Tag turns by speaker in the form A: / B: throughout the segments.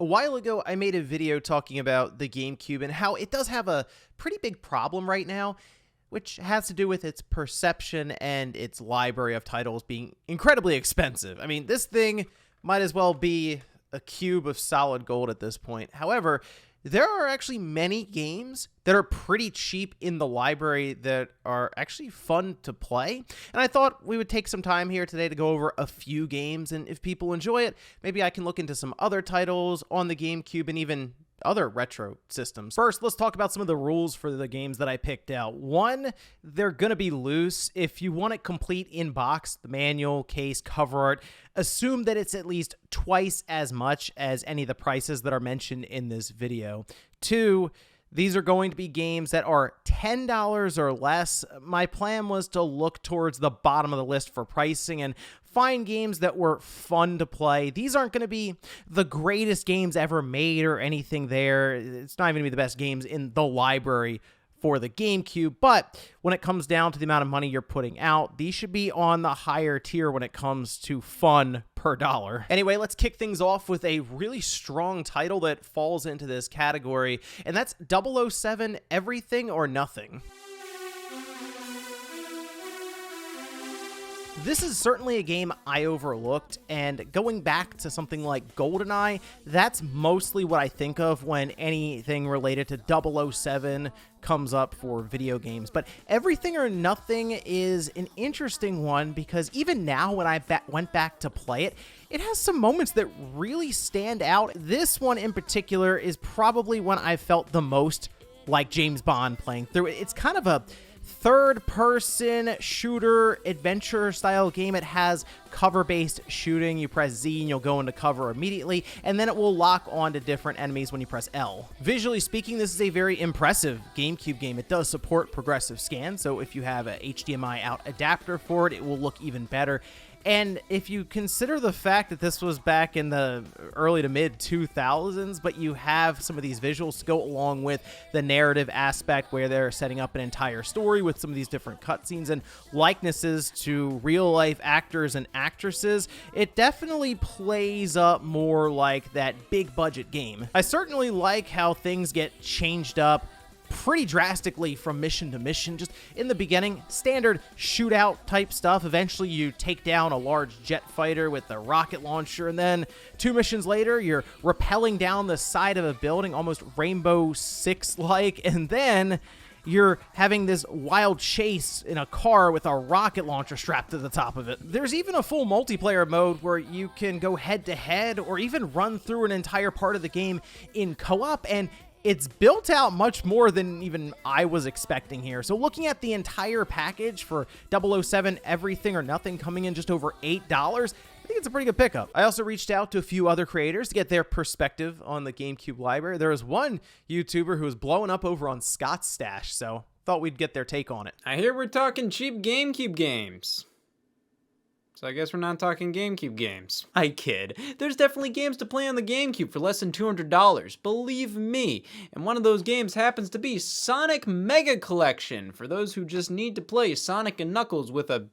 A: A while ago, I made a video talking about the GameCube and how it does have a pretty big problem right now, which has to do with its perception and its library of titles being incredibly expensive. I mean, this thing might as well be a cube of solid gold at this point. However, there are actually many games that are pretty cheap in the library that are actually fun to play. And I thought we would take some time here today to go over a few games, and if people enjoy it, maybe I can look into some other titles on the GameCube and even other retro systems. First, let's talk about some of the rules for the games that I picked out. One, they're going to be loose. If you want it complete in box, the manual, case, cover art, assume that it's at least twice as much as any of the prices that are mentioned in this video. Two, these are going to be games that are $10 or less. My plan was to look towards the bottom of the list for pricing and find games that were fun to play. These aren't going to be the greatest games ever made or anything there. It's not even going to be the best games in the library for the GameCube, but when it comes down to the amount of money you're putting out, these should be on the higher tier when it comes to fun per dollar. Anyway, let's kick things off with a really strong title that falls into this category, and that's 007 Everything or Nothing. This is certainly a game I overlooked, and going back to something like GoldenEye, that's mostly what I think of when anything related to 007 comes up for video games. But Everything or Nothing is an interesting one because even now when I went back to play it, it has some moments that really stand out. This one in particular is probably when I felt the most like James Bond playing through it. It's kind of a third-person shooter adventure style game. It has cover-based shooting. You press Z and you'll go into cover immediately, and then it will lock on to different enemies when you press L. Visually speaking, this is a very impressive GameCube game. It does support progressive scan, so if you have a HDMI out adapter for it, it will look even better. And if you consider the fact that this was back in the early to mid 2000s, but you have some of these visuals to go along with the narrative aspect where they're setting up an entire story with some of these different cutscenes and likenesses to real life actors and actresses, it definitely plays up more like that big budget game. I certainly like how things get changed up pretty drastically from mission to mission. Just in the beginning, standard shootout type stuff. Eventually you take down a large jet fighter with a rocket launcher, and then 2 missions later you're rappelling down the side of a building, almost Rainbow Six like, and then you're having this wild chase in a car with a rocket launcher strapped to the top of it. There's even a full multiplayer mode where you can go head to head or even run through an entire part of the game in co-op, and it's built out much more than even I was expecting here. So looking at the entire package for 007 Everything or Nothing coming in just over $8, I think it's a pretty good pickup. I also reached out to a few other creators to get their perspective on the GameCube library. There was one YouTuber who was blowing up over on Scott's Stash, so thought we'd get their take on it.
B: I hear we're talking cheap GameCube games. So I guess we're not talking GameCube games. I kid. There's definitely games to play on the GameCube for less than $200, believe me. And one of those games happens to be Sonic Mega Collection, for those who just need to play Sonic and Knuckles with a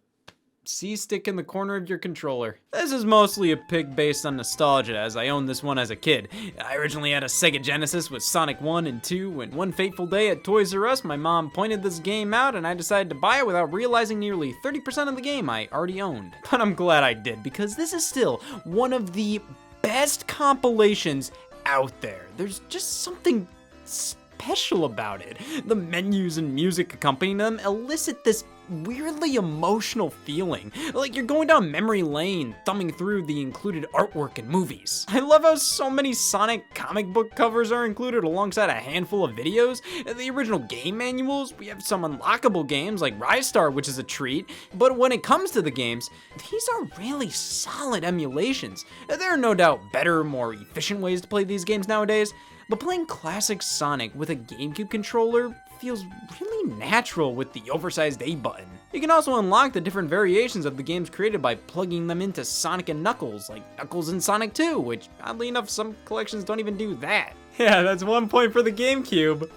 B: C-stick in the corner of your controller. This is mostly a pick based on nostalgia, as I owned this one as a kid. I originally had a Sega Genesis with Sonic 1 and 2, and one fateful day at Toys R Us, my mom pointed this game out and I decided to buy it without realizing nearly 30% of the game I already owned. But I'm glad I did, because this is still one of the best compilations out there. There's just something special about it. The menus and music accompanying them elicit this weirdly emotional feeling, like you're going down memory lane, thumbing through the included artwork and movies. I love how so many Sonic comic book covers are included alongside a handful of videos. The original game manuals, we have some unlockable games like Rise Star, which is a treat, but when it comes to the games, these are really solid emulations. There are no doubt better, more efficient ways to play these games nowadays, but playing classic Sonic with a GameCube controller feels really natural with the oversized A button. You can also unlock the different variations of the games created by plugging them into Sonic and Knuckles, like Knuckles and Sonic 2, which oddly enough some collections don't even do that. Yeah, that's 1 point for the GameCube.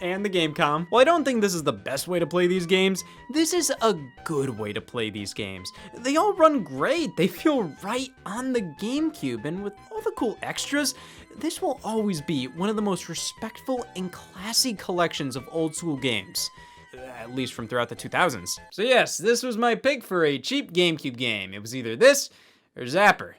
B: and the Gamecom. Well, I don't think this is the best way to play these games. This is a good way to play these games. They all run great. They feel right on the GameCube, and with all the cool extras, this will always be one of the most respectful and classy collections of old school games. At least from throughout the 2000s. So yes, this was my pick for a cheap GameCube game. It was either this or Zapper.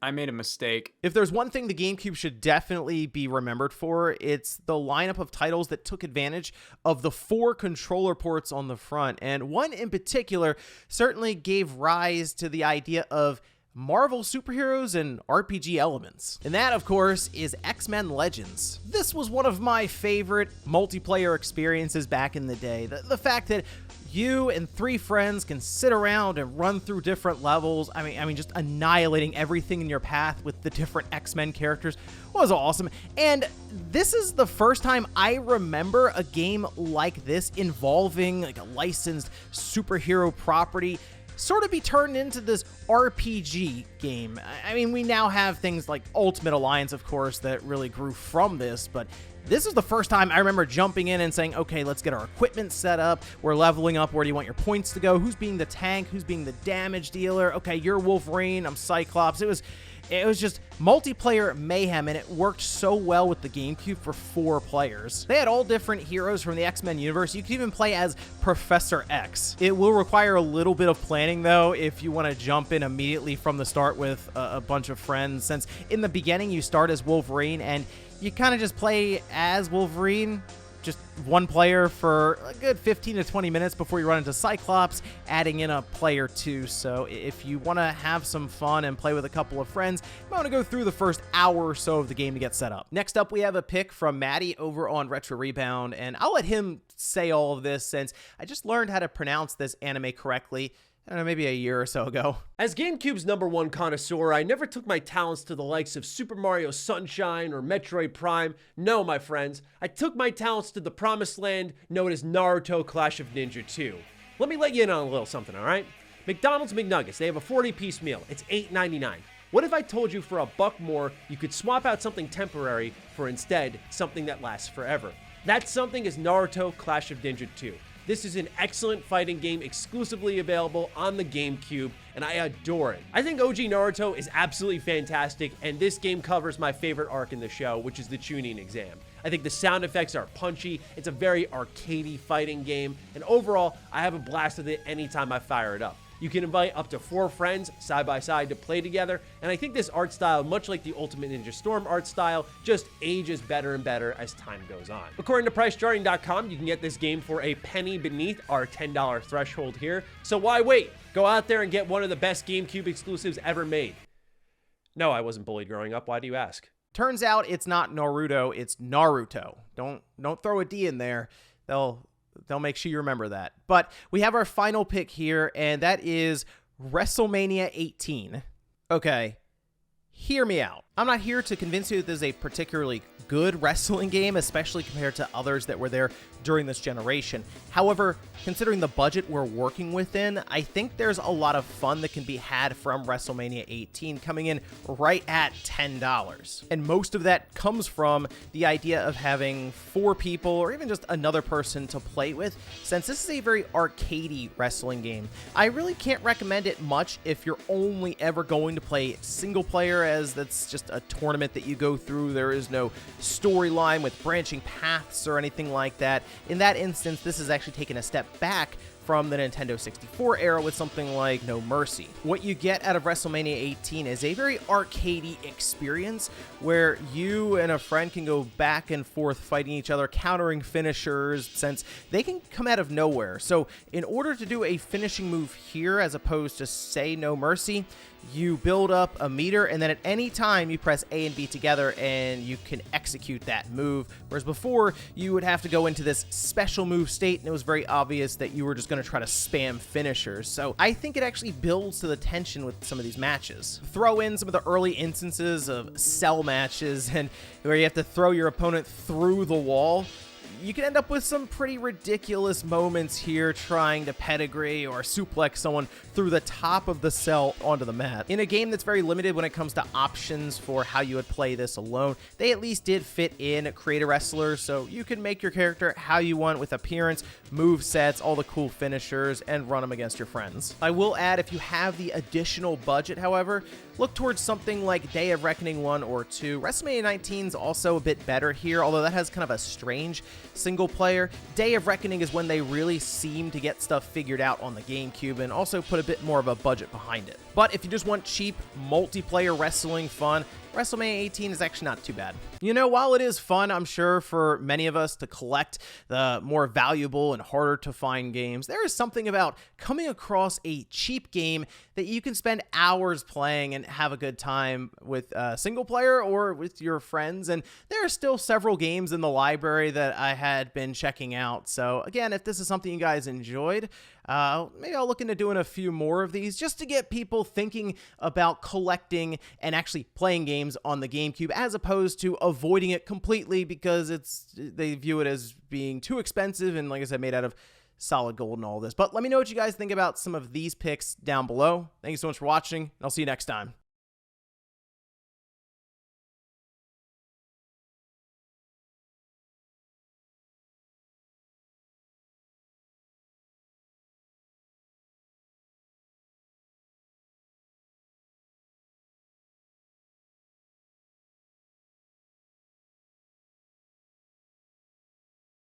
B: I made a mistake.
A: If there's one thing the GameCube should definitely be remembered for, it's the lineup of titles that took advantage of the 4 controller ports on the front. And one in particular certainly gave rise to the idea of Marvel superheroes and RPG elements. And that, of course, is XMen Legends. This was one of my favorite multiplayer experiences back in the day. The fact that you and 3 friends can sit around and run through different levels. I mean, just annihilating everything in your path with the different X-Men characters was awesome. And this is the first time I remember a game like this involving like a licensed superhero property sort of be turned into this RPG game. I mean, we now have things like Ultimate Alliance, of course, that really grew from this, but this is the first time I remember jumping in and saying, okay, let's get our equipment set up. We're leveling up. Where do you want your points to go? Who's being the tank? Who's being the damage dealer? Okay, you're Wolverine. I'm Cyclops. It was just multiplayer mayhem, and it worked so well with the GameCube for 4 players. They had all different heroes from the X-Men universe. You could even play as Professor X. It will require a little bit of planning, though, if you want to jump in immediately from the start with a bunch of friends, since in the beginning you start as Wolverine, and you kind of just play as Wolverine, just one player for a good 15 to 20 minutes before you run into Cyclops, adding in a player 2. So if you want to have some fun and play with a couple of friends, you might want to go through the first hour or so of the game to get set up. Next up, we have a pick from Maddie over on Retro Rebound, and I'll let him say all of this since I just learned how to pronounce this anime correctly, I don't know, maybe a year or so ago.
C: As GameCube's #1 connoisseur, I never took my talents to the likes of Super Mario Sunshine or Metroid Prime. No, my friends, I took my talents to the promised land known as Naruto Clash of Ninja 2. Let me let you in on a little something, alright? McDonald's McNuggets, they have a 40-piece meal. It's $8.99. What if I told you for $1 more, you could swap out something temporary for instead something that lasts forever? That something is Naruto Clash of Ninja 2. This is an excellent fighting game exclusively available on the GameCube, and I adore it. I think OG Naruto is absolutely fantastic, and this game covers my favorite arc in the show, which is the Chunin exam. I think the sound effects are punchy, it's a very arcadey fighting game, and overall, I have a blast with it anytime I fire it up. You can invite up to 4 friends side by side to play together, and I think this art style, much like the Ultimate Ninja Storm art style, just ages better and better as time goes on. According to PriceCharting.com, you can get this game for a penny beneath our $10 threshold here, so why wait? Go out there and get one of the best GameCube exclusives ever made. No, I wasn't bullied growing up. Why do you ask?
A: Turns out it's not Naruto, it's Naruto. Don't throw a D in there. They'll make sure you remember that. But we have our final pick here, and that is WrestleMania 18. Okay, hear me out. I'm not here to convince you that this is a particularly good wrestling game, especially compared to others that were there during this generation. However, considering the budget we're working within, I think there's a lot of fun that can be had from WrestleMania 18, coming in right at $10. And most of that comes from the idea of having 4 people or even just another person to play with, since this is a very arcadey wrestling game. I really can't recommend it much if you're only ever going to play single player, as that's just a tournament that you go through. There is no storyline with branching paths or anything like that. In that instance, this is actually taking a step back from the Nintendo 64 era with something like No Mercy. What you get out of WrestleMania 18 is a very arcadey experience where you and a friend can go back and forth fighting each other, countering finishers, since they can come out of nowhere. So in order to do a finishing move here, as opposed to, say, No Mercy, you build up a meter, and then at any time you press A and B together and you can execute that move. Whereas before, you would have to go into this special move state, and it was very obvious that you were just going to try to spam finishers. So I think it actually builds to the tension with some of these matches. Throw in some of the early instances of cell matches and where you have to throw your opponent through the wall. you can end up with some pretty ridiculous moments here trying to pedigree or suplex someone through the top of the cell onto the mat. In a game that's very limited when it comes to options for how you would play this alone, they at least did fit in Create a Wrestler, so you can make your character how you want with appearance, move sets, all the cool finishers, and run them against your friends. I will add, if you have the additional budget, however, look towards something like Day of Reckoning 1 or 2. WrestleMania 19 is also a bit better here, although that has kind of a strange single player. Day of Reckoning is when they really seem to get stuff figured out on the GameCube and also put a bit more of a budget behind it. But if you just want cheap multiplayer wrestling fun, WrestleMania 18 is actually not too bad. You know, while it is fun, I'm sure, for many of us to collect the more valuable and harder to find games, there is something about coming across a cheap game that you can spend hours playing and have a good time with single player or with your friends. And there are still several games in the library that I had been checking out. So again, if this is something you guys enjoyed, maybe I'll look into doing a few more of these just to get people thinking about collecting and actually playing games on the GameCube, as opposed to avoiding it completely because they view it as being too expensive and, like I said, made out of solid gold and all this. But let me know what you guys think about some of these picks down below. Thank you so much for watching, and I'll see you next time.